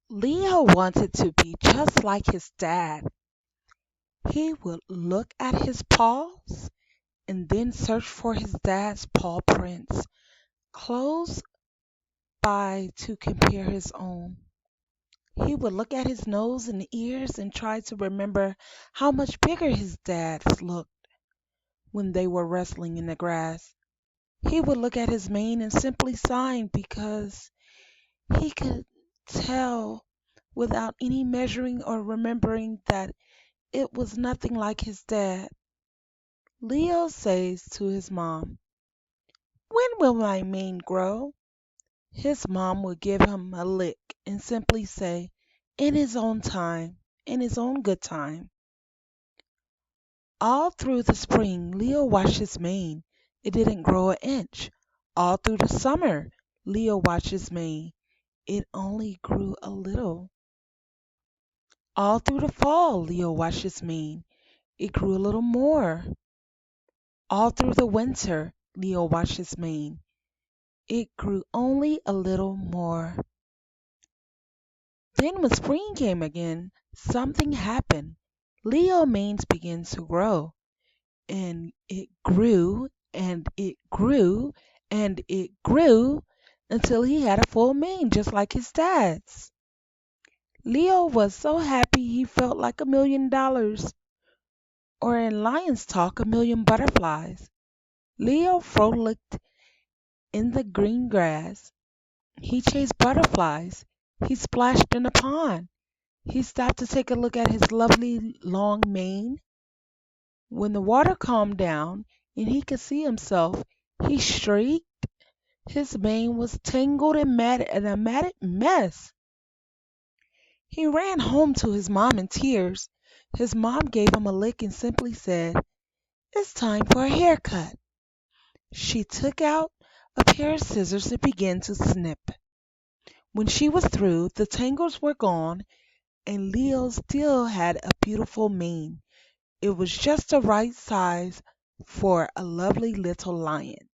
Leo wanted to be just like his dad. He would look at his paws and then search for his dad's paw prints close by to compare his own. He would look at his nose and ears and try to remember how much bigger his dad's looked when they were wrestling in the grass. He would look at his mane and simply sigh because he could tell without any measuring or remembering that it was nothing like his dad. Leo says to his mom, "When will my mane grow?" His mom would give him a lick and simply say, "In his own time, in his own good time." All through the spring, Leo watched his mane. It didn't grow an inch. All through the summer, Leo watched his mane. It only grew a little. All through the fall, Leo watched his mane. It grew a little more. All through the winter, Leo watched his mane. It grew only a little more. Then when spring came again, something happened. Leo manes began to grow, and it grew, and it grew, and it grew until he had a full mane just like his dad's. Leo was so happy he felt like $1 million, or in lion's talk, 1 million butterflies. Leo frolicked in the green grass. He chased butterflies. He splashed in a pond. He stopped to take a look at his lovely long mane. When the water calmed down and he could see himself, he shrieked. His mane was tangled and matted in a matted mess. He ran home to his mom in tears. His mom gave him a lick and simply said, "It's time for a haircut." She took out a pair of scissors and began to snip. When she was through, the tangles were gone and Leo still had a beautiful mane. It was just the right size for a lovely little lion.